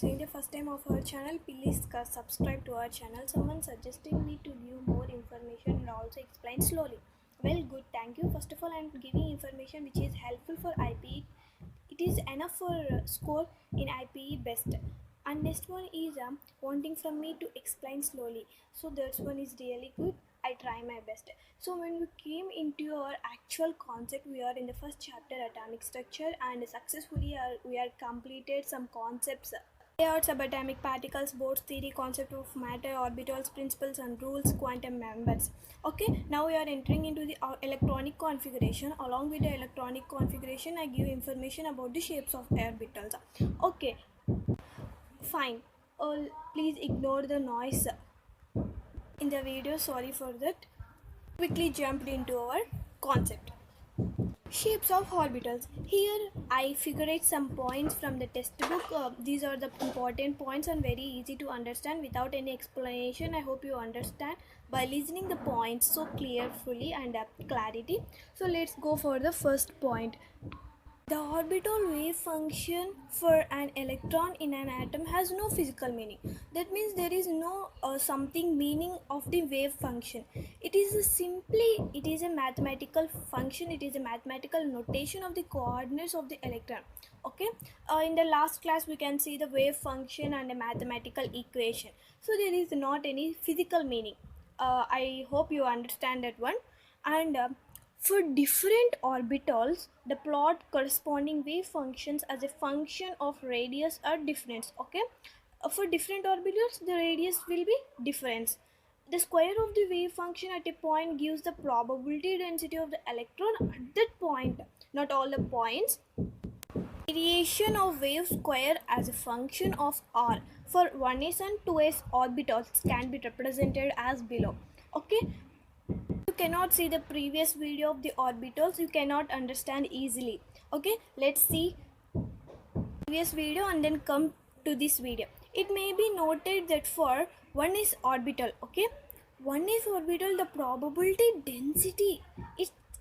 seeing the first time of our channel, please subscribe to our channel. Someone suggested me to give more information and also explain slowly. Well, good, thank you. First of all, I am giving information which is helpful for IPE. It is enough for score in IPE best. And next one is wanting from me to explain slowly. So that one is really good. I try my best. So when we came into our actual concept, we are in the first chapter, atomic structure, and successfully we are completed some concepts. Layouts, subatomic particles, Bohr's theory, concept of matter, orbitals, principles and rules, quantum members. Okay, now we are entering into the electronic configuration. Along with the electronic configuration, I give information about the shapes of orbitals. Okay, fine. Please ignore the noise in the video, sorry for that. Quickly jumped into our concept. Shapes of orbitals. Here I figured some points from the textbook. These are the important points and very easy to understand without any explanation. I hope you understand by listening the points so clearly and clarity. So let's go for the first point. The orbital wave function for an electron in an atom has no physical meaning. That means there is no something meaning of the wave function. It is a mathematical function. It is a mathematical notation of the coordinates of the electron. Okay. In the last class we can see the wave function and a mathematical equation. So there is not any physical meaning. I hope you understand that one. And for different orbitals, the plot corresponding wave functions as a function of radius or difference. Okay, for different orbitals, the radius will be difference. The square of the wave function at a point gives the probability density of the electron at that point. Not all the points. Variation of wave square as a function of r for 1s and 2s orbitals can be represented as below. Okay. You cannot see the previous video of the orbitals, you cannot understand easily. Okay, let's see previous video and then come to this video. It may be noted that for 1s orbital, okay, 1s orbital, the probability density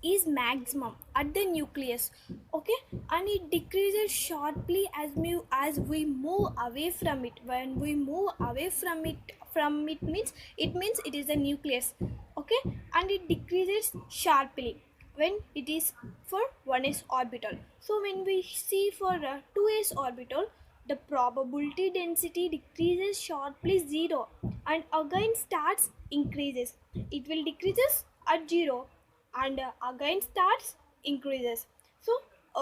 is maximum at the nucleus, okay, and it decreases sharply as we move away from it. When we move away from it means it is a nucleus, okay, and it decreases sharply when it is for 1s orbital. So when we see for 2s orbital, the probability density decreases sharply 0 and again starts increases. It will decreases at 0 and again starts increases. So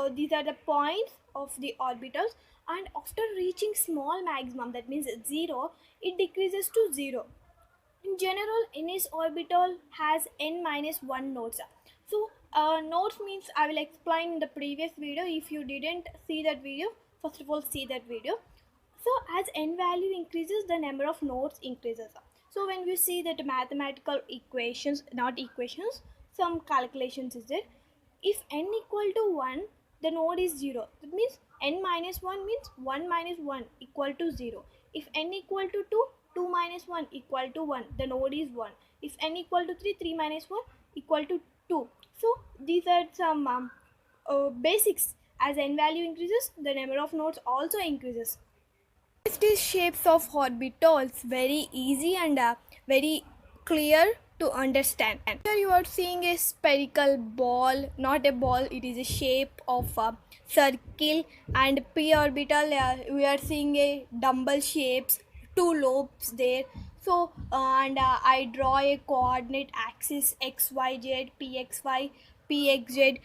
these are the points of the orbitals, and after reaching small maximum, that means 0, it decreases to 0. In general, ns orbital has n minus 1 nodes. So nodes means I will explain in the previous video. If you didn't see that video, first of all see that video. So as n value increases, the number of nodes increases. So when we see that mathematical equations, not equations, some calculations is there. If n equal to 1, the node is 0. That means n minus 1 means 1 minus 1 equal to 0. If n equal to 2, 2 minus 1 equal to 1, the node is 1. If n equal to 3, 3 minus 1 equal to 2. So these are some basics. As n value increases, the number of nodes also increases. Next is shapes of orbitals. Very easy and very clear to understand. Here you are seeing a spherical ball, not a ball, it is a shape of a circle, and p orbital we are seeing a dumbbell shapes, 2 lobes there. So I draw a coordinate axis xyz, pxy, pxz,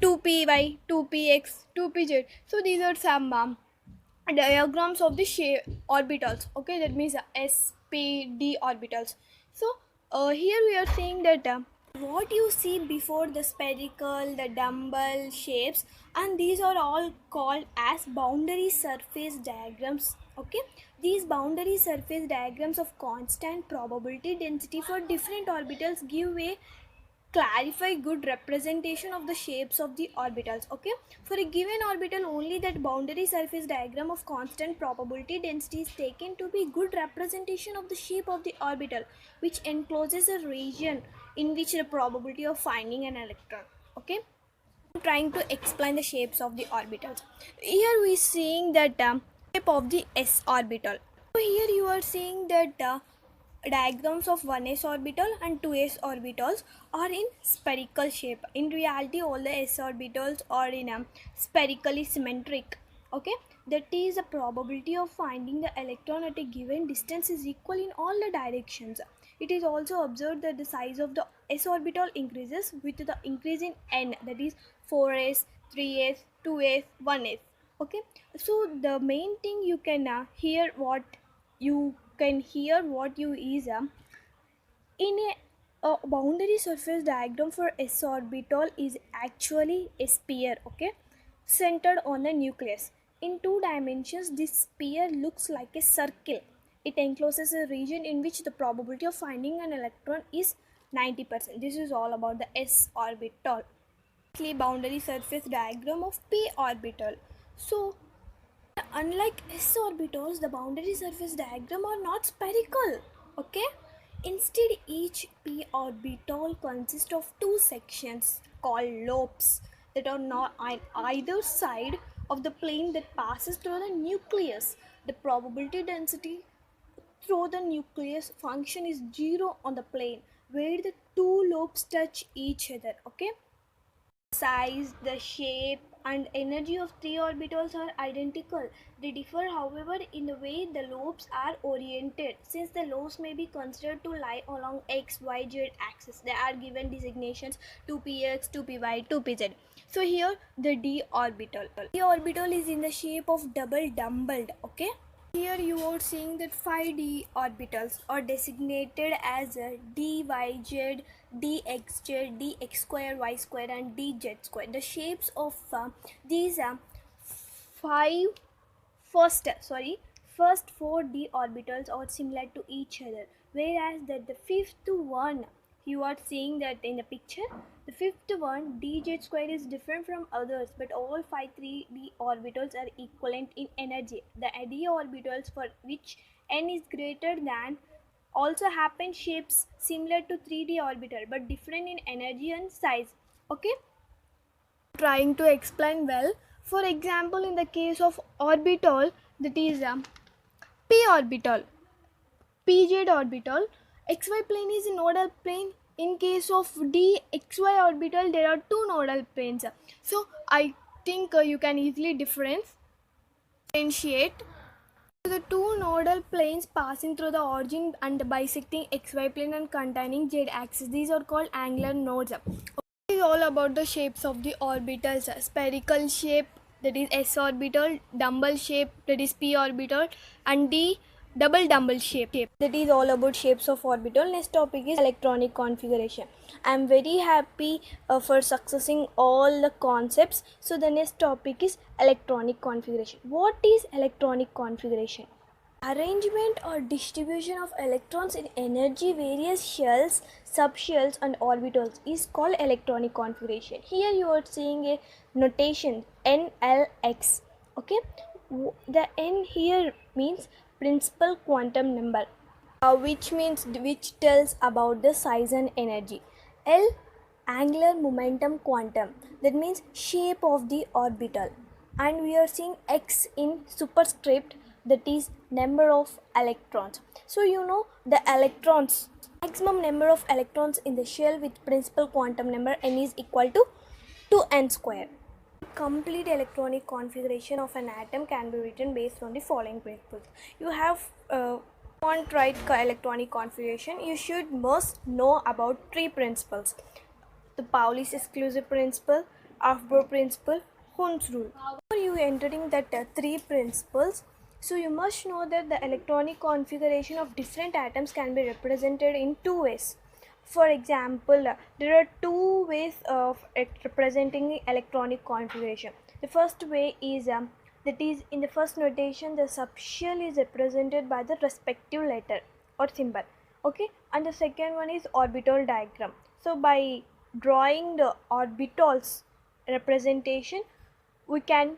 2py, 2px, 2pz. So these are some diagrams of the shape orbitals. Okay, that means spd orbitals. So here we are saying that what you see before the spherical, the dumbbell shapes, and these are all called as boundary surface diagrams. Okay, these boundary surface diagrams of constant probability density for different orbitals give a clarify good representation of the shapes of the orbitals. Okay, for a given orbital, only that boundary surface diagram of constant probability density is taken to be good representation of the shape of the orbital, which encloses a region in which the probability of finding an electron. Okay, I'm trying to explain the shapes of the orbitals. Here we seeing that Shape of the s orbital. So here you are seeing that diagrams of 1s orbital and 2s orbitals are in spherical shape. In reality, all the s orbitals are in a spherically symmetric. Okay, that is the probability of finding the electron at a given distance is equal in all the directions. It is also observed that the size of the s orbital increases with the increase in n, that is 4s, 3s, 2s, 1s. Okay, so the main thing you can hear what you is in a boundary surface diagram for s orbital is actually a sphere, okay, centered on a nucleus. In two dimensions, this sphere looks like a circle. It encloses a region in which the probability of finding an electron is 90%. This is all about the s orbital. Boundary surface diagram of p orbital. So unlike s orbitals, the boundary surface diagram are not spherical. Okay? Instead, each p orbital consists of two sections called lobes that are not on either side of the plane that passes through the nucleus. The probability density through the nucleus function is 0 on the plane where the two lobes touch each other. Okay? Size, the shape, and energy of three orbitals are identical. They differ, however, in the way the lobes are oriented. Since the lobes may be considered to lie along x, y, z axis, they are given designations 2px, 2py, 2pz. So here the d orbital. D orbital is in the shape of double dumbbelled. Okay. Here you are seeing that 5d orbitals are designated as dyz, dxz, dx square, y square, and dz square. The shapes of these five first 4d orbitals are similar to each other, whereas that the fifth one you are seeing that in the picture, the fifth one dz square is different from others, but all 5 3d orbitals are equivalent in energy. The d orbitals for which n is greater than also happen shapes similar to 3d orbital but different in energy and size. Okay, trying to explain well. For example, in the case of orbital, that is p orbital, pz orbital, xy plane is a nodal plane. In case of d xy orbital, there are two nodal planes. So I think you can easily differentiate the two nodal planes passing through the origin and bisecting xy plane and containing z axis. These are called angular nodes. It is all about the shapes of the orbitals. Spherical shape, that is s orbital, dumbbell shape, that is p orbital, and d double dumbbell shape, that is all about shapes of orbital. Next topic is electronic configuration. I am very happy for successing all the concepts. So the next topic is electronic configuration. What is electronic configuration? Arrangement or distribution of electrons in energy various shells, subshells, and orbitals is called electronic configuration. Here you are seeing a notation NLX. Okay, the N here means principal quantum number, which tells about the size and energy. L, angular momentum quantum, that means shape of the orbital. And we are seeing X in superscript, that is number of electrons. So you know the electrons, maximum number of electrons in the shell with principal quantum number n is equal to 2n square. Complete electronic configuration of an atom can be written based on the following principles. You have want write electronic configuration, you should must know about three principles: the Pauli's exclusive principle, Aufbau principle, Hund's rule. Before you entering that three principles, so you must know that the electronic configuration of different atoms can be represented in two ways. For example, there are two ways of representing the electronic configuration. The first way is that is in the first notation the subshell is represented by the respective letter or symbol. Okay, and the second one is orbital diagram. So by drawing the orbitals representation, we can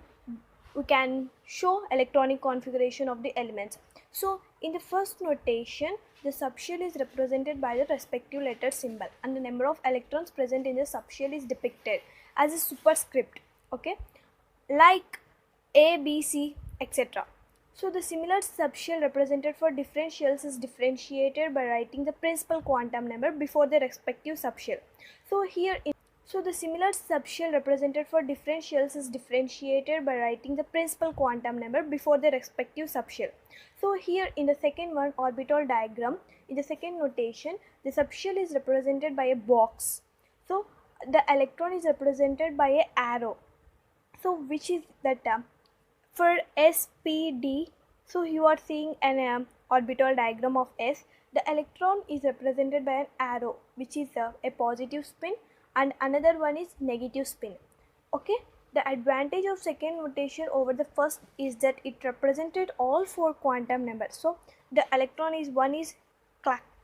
show electronic configuration of the elements. So in the first notation, the subshell is represented by the respective letter symbol and the number of electrons present in the subshell is depicted as a superscript. Okay, like A, B, C, etc. So the similar subshell represented for differentials is differentiated by writing the principal quantum number before the respective subshell. So the similar subshell represented for differentials is differentiated by writing the principal quantum number before the respective subshell. So here in the second one, orbital diagram, in the second notation, the subshell is represented by a box. So the electron is represented by a arrow. So which is that for SPD, so you are seeing an orbital diagram of S. The electron is represented by an arrow, which is a positive spin, and another one is negative spin. Okay, the advantage of second notation over the first is that it represented all four quantum numbers. So the electron is one is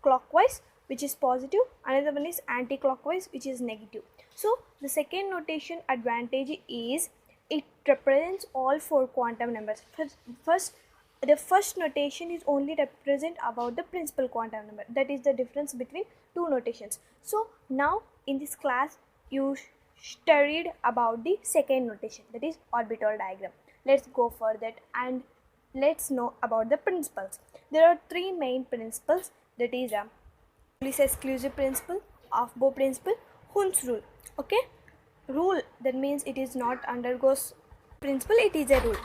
clockwise, which is positive, another one is anti-clockwise, which is negative. So the second notation advantage is it represents all four quantum numbers. The first notation is only represent about the principal quantum number. That is the difference between two notations. So now in this class you studied about the second notation, that is orbital diagram. Let's go for that and let's know about the principles. There are three main principles, that is Pauli's exclusive principle, Aufbau principle, Hund's rule. Okay, rule, that means it is not undergoes principle, it is a rule.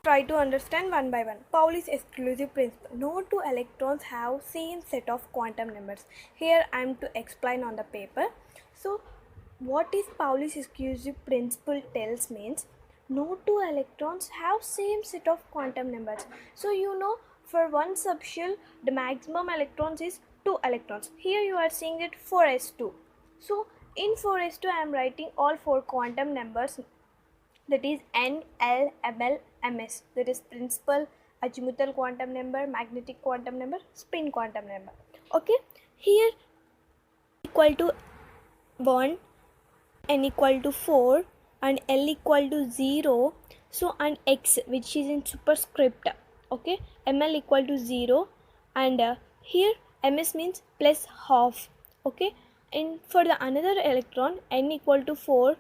Try to understand one by one. Pauli's exclusive principle. No two electrons have same set of quantum numbers. Here I am to explain on the paper. So what is Pauli's exclusive principle tells means no two electrons have same set of quantum numbers. So you know, for one subshell the maximum electrons is 2 electrons. Here you are seeing it 4s2. So in 4s2 I am writing all four quantum numbers, that is N, L, Ml, Ms. That is principal, azimuthal quantum number, magnetic quantum number, spin quantum number. Okay, here equal to 1, N equal to 4 and L equal to 0. So and X, which is in superscript. Okay, Ml equal to 0 and here Ms means plus half. Okay, and for the another electron, N equal to 4,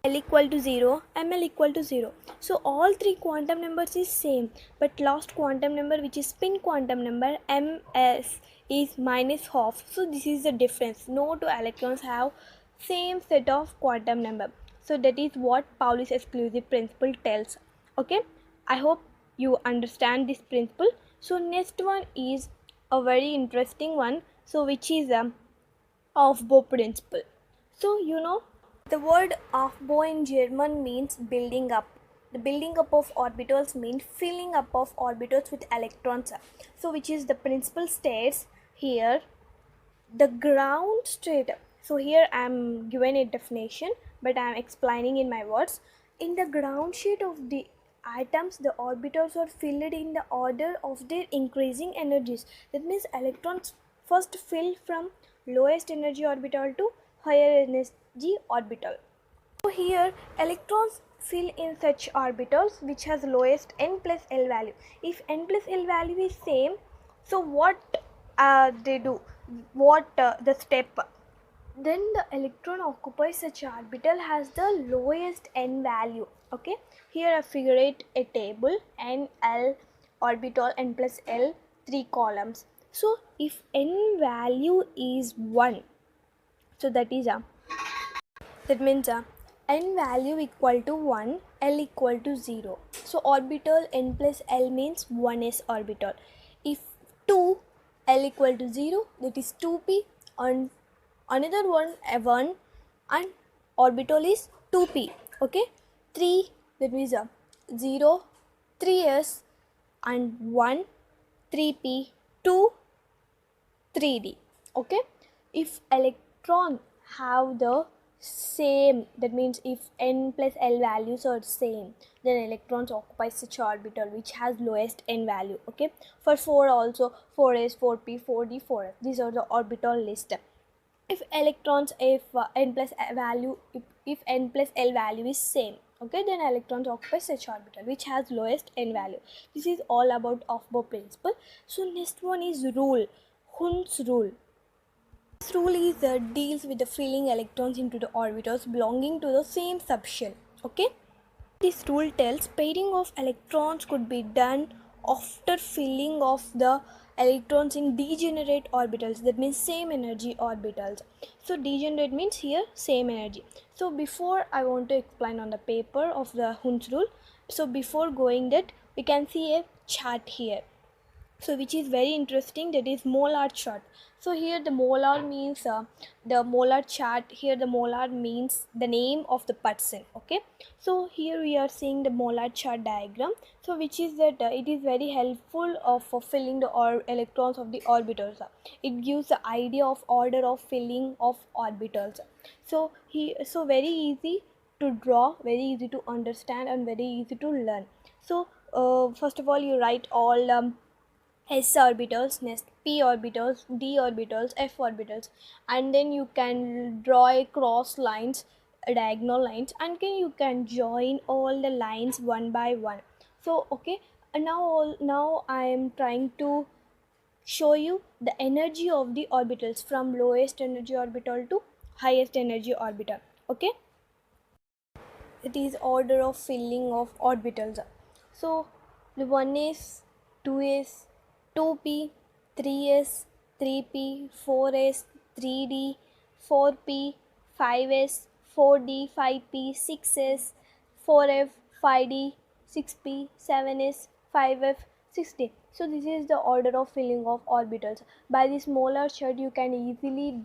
L equal to 0, Ml equal to 0. So all three quantum numbers is same, but last quantum number, which is spin quantum number, Ms, is minus half. So this is the difference. No two electrons have same set of quantum number. So that is what Pauli's exclusive principle tells. Okay, I hope you understand this principle. So next one is a very interesting one, so which is Aufbau principle. So you know, the word Aufbau in German means building up. The building up of orbitals means filling up of orbitals with electrons. So which is the principle states here, the ground state. So here I am given a definition, but I am explaining in my words. In the ground state of the atoms, the orbitals are filled in the order of their increasing energies. That means electrons first fill from lowest energy orbital to higher energy orbital. So here electrons fill in such orbitals which has lowest n plus l value. If n plus l value is same, so what they do, what the step, then the electron occupies such orbital has the lowest n value. Okay, here I figurate a table, n, l, orbital, n plus l, 3 columns. So if n value is 1, so that is that means n value equal to 1, l equal to 0. So orbital n plus l means 1s orbital. If 2, l equal to 0, that is 2p, and another one 1 and orbital is 2p. Okay, 3, that means 0, 3s and 1, 3p, 2, 3d. Okay, if electron have the same, that means if n plus l values are same, then electrons occupy such orbital which has lowest n value. Okay, for 4 also 4s, 4p, 4d, 4s, these are the orbital list. If electrons, if n plus value, if n plus l value is same, okay, then electrons occupy such orbital which has lowest n value. This is all about Aufbau principle. So next one is rule, Hund's rule. This rule is deals with the filling electrons into the orbitals belonging to the same subshell. Okay, This rule tells pairing of electrons could be done after filling of the electrons in degenerate orbitals, that means same energy orbitals. So degenerate means here same energy. So before I want to explain on the paper of the Hund's rule. So before going that, we can see a chart here, so which is very interesting, that is molar chart. So here the molar means the molar chart, here the molar means the name of the person. Okay, so here we are seeing the molar chart diagram, so which is that it is very helpful for filling the electrons of the orbitals. It gives the idea of order of filling of orbitals. So so very easy to draw, very easy to understand, and very easy to learn. So first of all you write all s orbitals, next p orbitals, d orbitals, f orbitals, and then you can draw a cross lines, diagonal lines, and you can join all the lines one by one. So okay, and now I am trying to show you the energy of the orbitals from lowest energy orbital to highest energy orbital. Okay, it is order of filling of orbitals. So the 1 is, 2 is, 2p, 3s, 3p, 4s, 3d, 4p, 5s, 4d, 5p, 6s, 4f, 5d, 6p, 7s, 5f, 6d. So this is the order of filling of orbitals. By this molar chart you can easily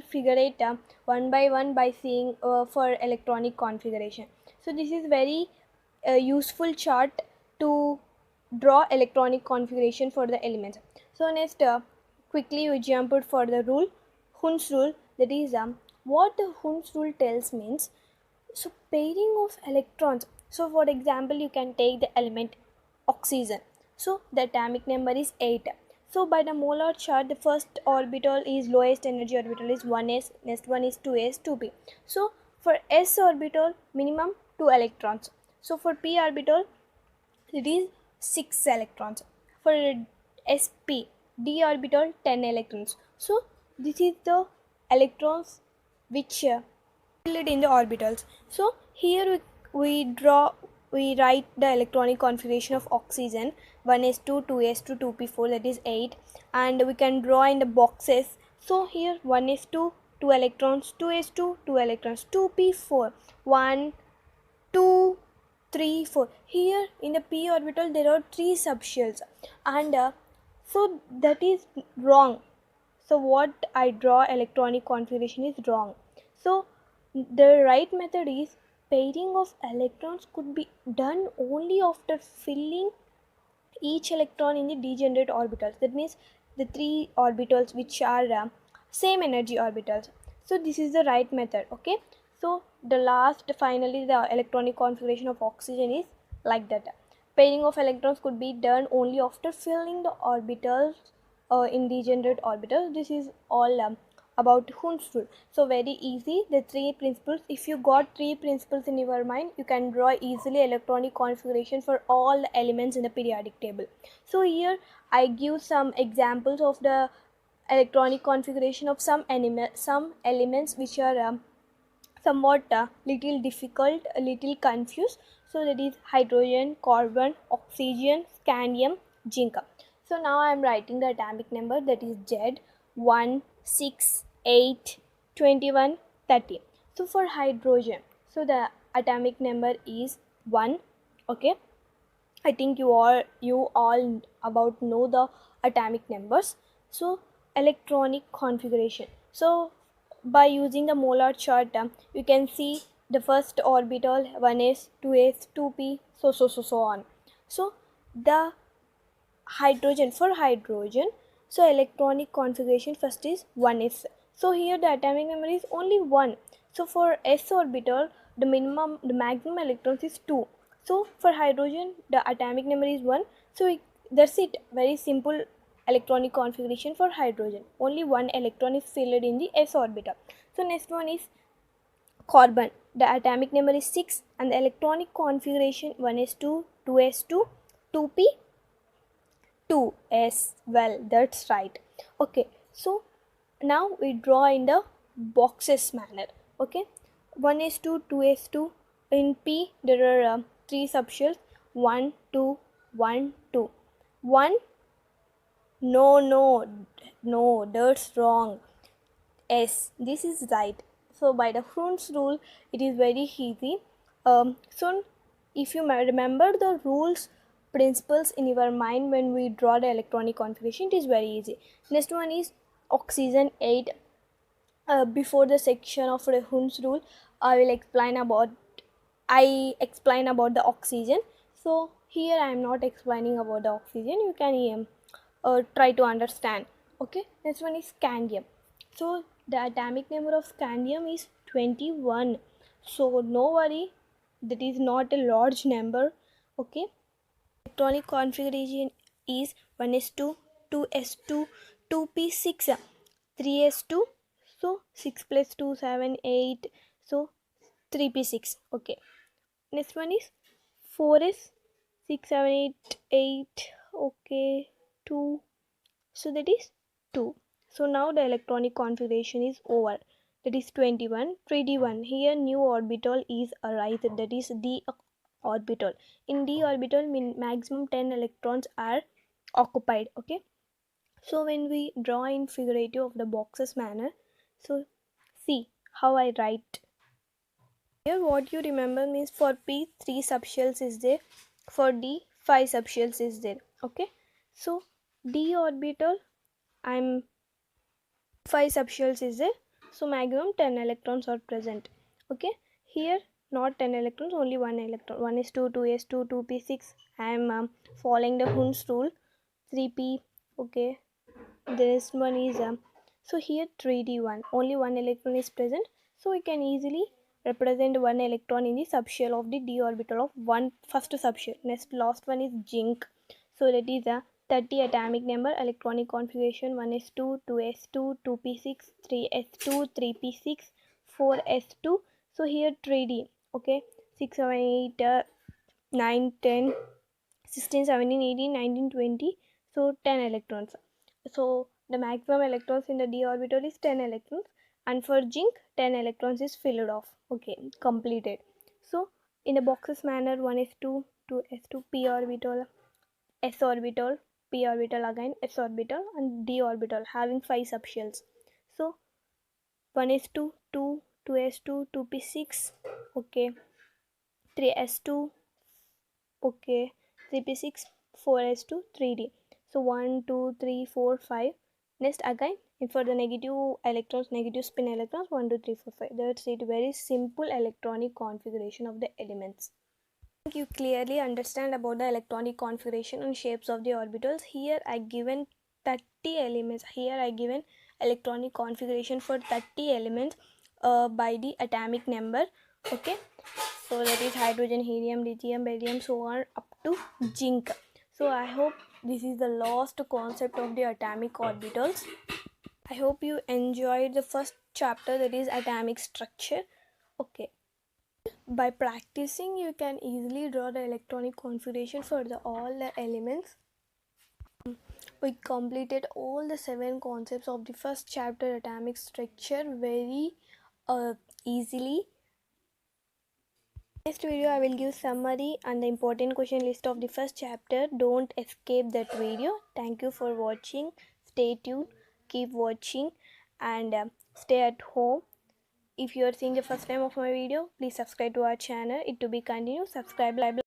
figure it one by one by seeing for electronic configuration. So this is very useful chart to draw electronic configuration for the elements. So next quickly we jump it for the rule, Hund's rule, that is what the Hund's rule tells means, so pairing of electrons. So for example you can take the element oxygen, so the atomic number is 8. So by the molar chart the first orbital is lowest energy orbital is 1s, next one is 2s, 2p. So for s orbital minimum 2 electrons, so for p orbital it is 6 electrons, for sp d orbital 10 electrons. So this is the electrons which filled in the orbitals. So here we write the electronic configuration of oxygen, 1s2, 2s2, 2p4, that is 8, and we can draw in the boxes. So here 1s2, 2 electrons, 2s2, 2 electrons, 2p4, 1, 2, 3, 4. Here in the p orbital there are 3 subshells, and so that is wrong. So what I draw electronic configuration is wrong. So the right method is pairing of electrons could be done only after filling each electron in the degenerate orbitals, that means the 3 orbitals which are same energy orbitals. So this is the right method. Okay, so the last finally the electronic configuration of oxygen is like that. Pairing of electrons could be done only after filling the orbitals in degenerate orbitals. This is all about Hund's rule. So very easy, the 3 principles. If you got 3 principles in your mind, you can draw easily electronic configuration for all the elements in the periodic table. So here I give some examples of the electronic configuration of some elements which are somewhat little difficult, a little confused. So that is hydrogen, carbon, oxygen, scandium, zinc. So now I am writing the atomic number, that is Z, 1, 6, 8, 21, 30. So for hydrogen, so the atomic number is 1. Okay, I think you all about know the atomic numbers. So electronic configuration. So by using the molar chart, you can see the first orbital 1s, 2s, 2p, so on. So the hydrogen, for hydrogen, so electronic configuration first is 1s. So here the atomic number is only 1. So for s orbital the maximum electrons is 2. So for hydrogen the atomic number is 1. So that's it, very simple electronic configuration for hydrogen, only 1 electron is filled in the s orbital. So next one is carbon, the atomic number is 6 and the electronic configuration 1s2, 2s2, 2p, 2 as well, that's right. Okay, so now we draw in the boxes manner. Okay, 1s2, 2s2, In P there are 3 subshells, 1 2 1 2 1. No, that's wrong. S, this is right. So by the Hund's rule, it is very easy. So if you remember the rules, principles in your mind when we draw the electronic configuration, it is very easy. Next one is oxygen 8. Before the section of the Hund's rule, I explain about the oxygen. So here I am not explaining about the oxygen. You can try to understand. Okay, next one is scandium. So the atomic number of scandium is 21. So no worry, that is not a large number. Okay, electronic configuration is 1s2, 2s2, 2p6, 3s2. So 6 plus 2 7 8. So 3p6. Okay, next one is 4s, 6 7 8 8. Okay, 2. So that is 2. So now the electronic configuration is over. That is 21. 3d1. Here new orbital is arised. That is d orbital. In d orbital, maximum 10 electrons are occupied. Okay. So when we draw in figurative of the boxes manner, so see how I write. Here what you remember means for P 3 subshells is there, for D 5 subshells is there. Okay. So d orbital, I'm 5 subshells is there, so maximum 10 electrons are present. Okay, here not 10 electrons, only 1 electron. 1 is 2, 2 is 2, 2p6. I am following the Hund's rule. 3p. Okay, this one is so here 3d1, only 1 electron is present, so we can easily represent 1 electron in the subshell of the d orbital of one first subshell. Next last one is zinc. So that is a 30 atomic number, electronic configuration 1s2, 2s2, 2p6, 3s2, 3p6, 4s2. So here 3d. Okay, 6 7 8 9 10 16 17 18 19 20. So 10 electrons. So the maximum electrons in the d orbital is 10 electrons, and for zinc 10 electrons is filled off. Okay, completed. So in the boxes manner, 1s2, 2s2, p orbital, s orbital, p orbital, again s orbital, and d orbital having 5 subshells. So 1s2, 2, 2s2, 2p6. Okay, 3s2. Okay, 3p6, 4s2, 3d. So 1 2 3 4 5. Next again, and for the negative electrons, negative spin electrons, 1 2 3 4 5. That's it. Very simple electronic configuration of the elements. I think you clearly understand about the electronic configuration and shapes of the orbitals. Here I given 30 elements. Here I given electronic configuration for 30 elements by the atomic number. Okay, so that is hydrogen, helium, lithium, beryllium, so on up to zinc. So I hope this is the last concept of the atomic orbitals. I hope you enjoyed the first chapter, that is atomic structure. Okay, by practicing you can easily draw the electronic configuration for all the elements. We completed all the 7 concepts of the first chapter, atomic structure, very easily. Next video I will give summary and the important question list of the first chapter. Don't escape that video. Thank you for watching. Stay tuned, keep watching, and stay at home. If you are seeing the first time of my video, please subscribe to our channel. It to be continued. Subscribe.